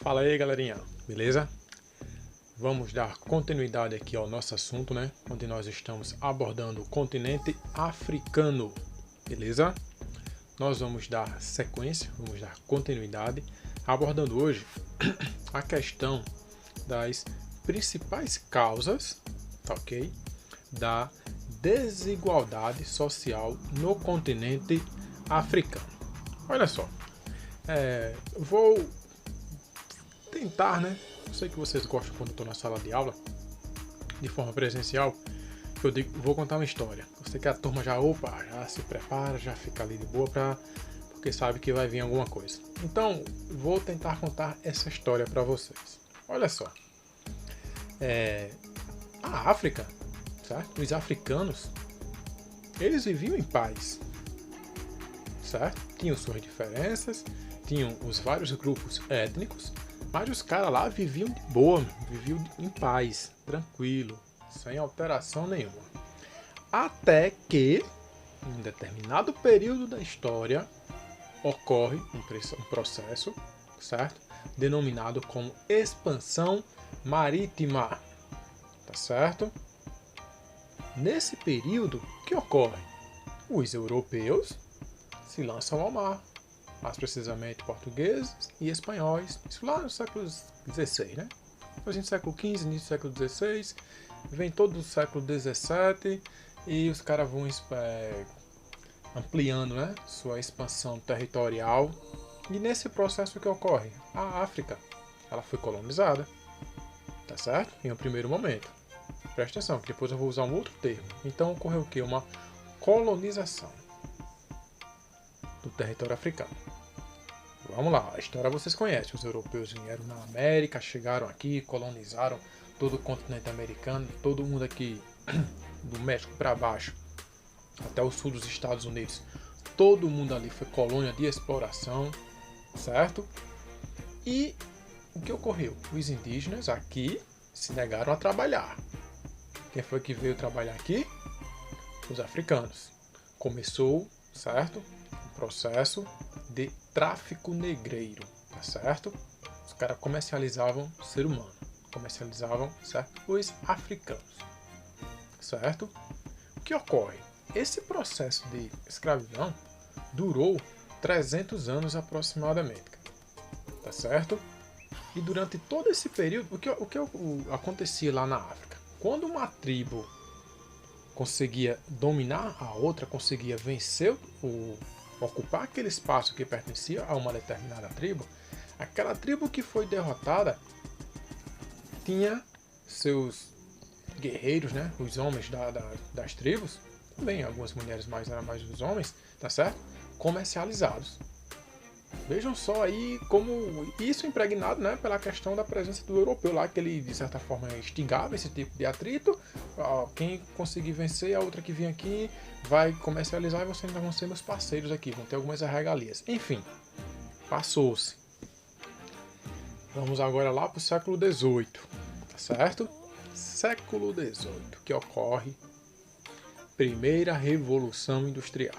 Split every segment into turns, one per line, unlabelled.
Fala aí, galerinha, beleza? Vamos dar continuidade aqui ao nosso assunto, né? Onde nós estamos abordando o continente africano, beleza? Nós vamos dar sequência, vamos dar continuidade, abordando hoje a questão das principais causas, tá ok? Da desigualdade social no continente africano. Olha só, vou tentar, né? Eu sei que vocês gostam quando eu estou na sala de aula, de forma presencial. Eu digo, vou contar uma história. Eu sei que a turma já se prepara, já fica ali de boa porque sabe que vai vir alguma coisa. Então, vou tentar contar essa história para vocês. Olha só, a África, certo? Os africanos, eles viviam em paz, certo? Tinham suas diferenças, tinham os vários grupos étnicos, mas os caras lá viviam de boa, viviam em paz, tranquilo, sem alteração nenhuma. Até que, em um determinado período da história, ocorre um processo, certo? Denominado como expansão marítima, tá certo? Nesse período, o que ocorre? Os europeus se lançam ao mar, mais precisamente portugueses e espanhóis, isso lá no século XVI, né? Depois no século XV, início do século XVI, vem todo o século XVII e os caras vão ampliando, né, sua expansão territorial. E nesse processo que ocorre, a África, ela foi colonizada, tá certo? Em um primeiro momento. Presta atenção, que depois eu vou usar um outro termo. Então ocorreu o quê? Uma colonização do território africano. Vamos lá, a história vocês conhecem. Os europeus vieram na América, chegaram aqui, colonizaram todo o continente americano, todo mundo aqui do México para baixo, até o sul dos Estados Unidos. Todo mundo ali foi colônia de exploração, certo? E o que ocorreu? Os indígenas aqui se negaram a trabalhar. Quem foi que veio trabalhar aqui? Os africanos. Começou, certo? O processo de tráfico negreiro, tá certo? Os caras comercializavam o ser humano, comercializavam, certo? Os africanos, certo? O que ocorre? Esse processo de escravidão durou 300 anos aproximadamente, tá certo? E durante todo esse período, o que acontecia lá na África? Quando uma tribo conseguia dominar a outra, conseguia vencer ocupar aquele espaço que pertencia a uma determinada tribo, aquela tribo que foi derrotada tinha seus guerreiros, né, os homens das tribos, também algumas mulheres, mas eram mais os homens, tá certo? Comercializados. Vejam só aí como isso impregnado, né, pela questão da presença do europeu lá, que ele de certa forma instigava esse tipo de atrito. Quem conseguir vencer, a outra que vem aqui vai comercializar e vocês ainda vão ser meus parceiros aqui, vão ter algumas regalias. Enfim, passou-se. Vamos agora lá para o século XVIII, tá certo? Século XVIII, que ocorre Primeira Revolução Industrial.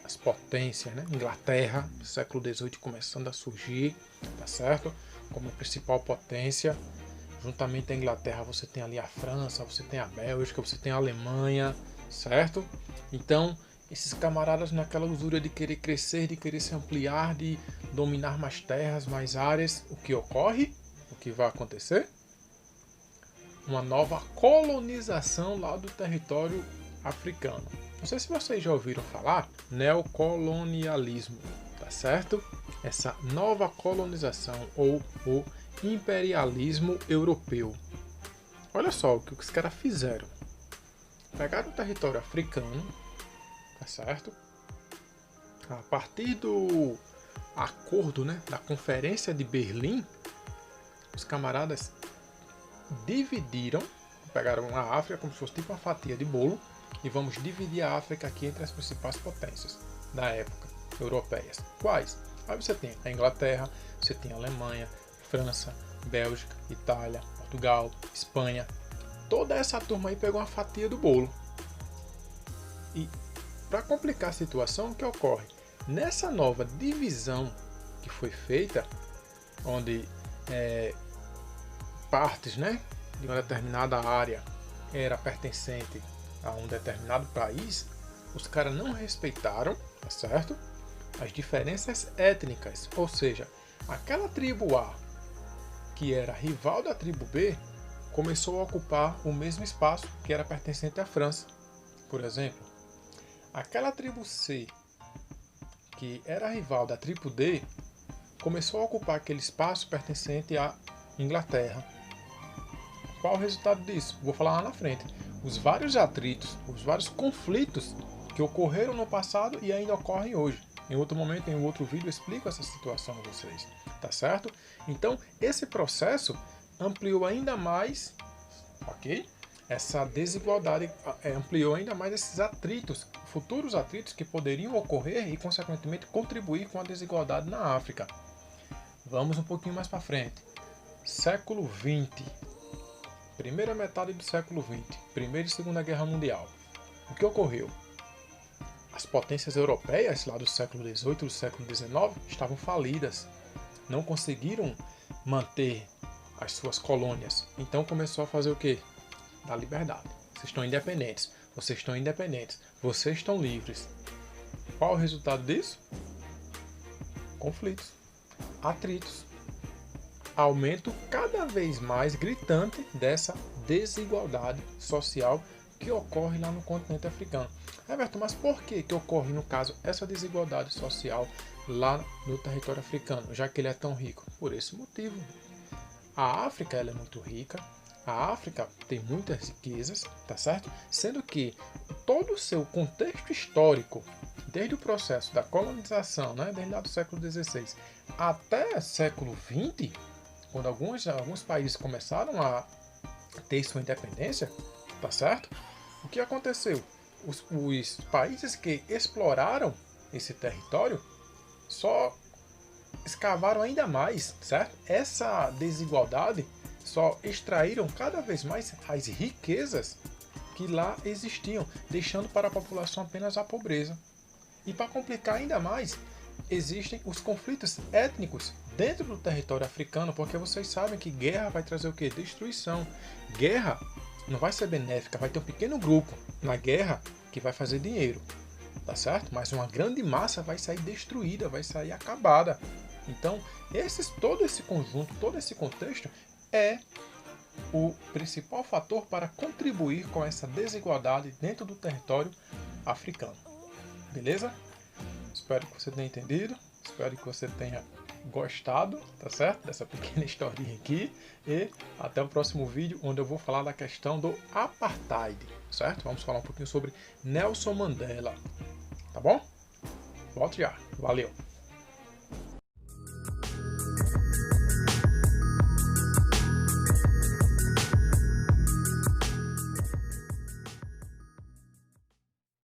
As potências, né? Inglaterra, século XVIII começando a surgir, tá certo? Como principal potência. Juntamente à Inglaterra você tem ali a França, você tem a Bélgica, você tem a Alemanha, certo? Então, esses camaradas naquela usura de querer crescer, de querer se ampliar, de dominar mais terras, mais áreas, o que ocorre? O que vai acontecer? Uma nova colonização lá do território africano. Não sei se vocês já ouviram falar neocolonialismo, tá certo? Essa nova colonização ou o imperialismo europeu. Olha só o que os caras fizeram. Pegaram o território africano, tá certo? A partir do acordo, né, da Conferência de Berlim, os camaradas dividiram, pegaram a África como se fosse tipo uma fatia de bolo, e vamos dividir a África aqui entre as principais potências da época, europeias. Quais? Aí você tem a Inglaterra, você tem a Alemanha, França, Bélgica, Itália, Portugal, Espanha. Toda essa turma aí pegou uma fatia do bolo. E para complicar a situação, o que ocorre? Nessa nova divisão que foi feita, onde partes, né, de uma determinada área era pertencente a um determinado país, os caras não respeitaram, tá certo? As diferenças étnicas, ou seja, aquela tribo A, que era rival da tribo B, começou a ocupar o mesmo espaço que era pertencente à França. Por exemplo, aquela tribo C, que era rival da tribo D, começou a ocupar aquele espaço pertencente à Inglaterra. Qual o resultado disso? Vou falar lá na frente. Os vários atritos, os vários conflitos que ocorreram no passado e ainda ocorrem hoje. Em outro momento, em um outro vídeo, eu explico essa situação a vocês, tá certo? Então, esse processo ampliou ainda mais, ok? Essa desigualdade ampliou ainda mais esses atritos, futuros atritos que poderiam ocorrer e, consequentemente, contribuir com a desigualdade na África. Vamos um pouquinho mais para frente. Século XX. Primeira metade do século XX. Primeira e Segunda Guerra Mundial. O que ocorreu? As potências europeias, lá do século XVIII e do século XIX, estavam falidas. Não conseguiram manter as suas colônias. Então começou a fazer o quê? Dar liberdade. Vocês estão independentes. Vocês estão independentes. Vocês estão livres. Qual o resultado disso? Conflitos. Atritos. Aumento cada vez mais gritante dessa desigualdade social que ocorre lá no continente africano. Everton, mas por que ocorre, no caso, essa desigualdade social lá no território africano, já que ele é tão rico? Por esse motivo. A África ela é muito rica, a África tem muitas riquezas, tá certo? Sendo que todo o seu contexto histórico, desde o processo da colonização, né, desde lá do século XVI até século XX, quando alguns países começaram a ter sua independência, tá certo? O que aconteceu? Os países que exploraram esse território só escavaram ainda mais, certo? Essa desigualdade só extraíram cada vez mais as riquezas que lá existiam, deixando para a população apenas a pobreza. E para complicar ainda mais, existem os conflitos étnicos dentro do território africano, porque vocês sabem que guerra vai trazer o quê? Destruição. Guerra não vai ser benéfica, vai ter um pequeno grupo na guerra que vai fazer dinheiro, tá certo? Mas uma grande massa vai sair destruída, vai sair acabada. Então, todo esse conjunto, todo esse contexto é o principal fator para contribuir com essa desigualdade dentro do território africano. Beleza? Espero que você tenha entendido, espero que você tenha gostado, tá certo? Dessa pequena historinha aqui. E até o próximo vídeo, onde eu vou falar da questão do apartheid, certo? Vamos falar um pouquinho sobre Nelson Mandela, tá bom? Volte já. Valeu!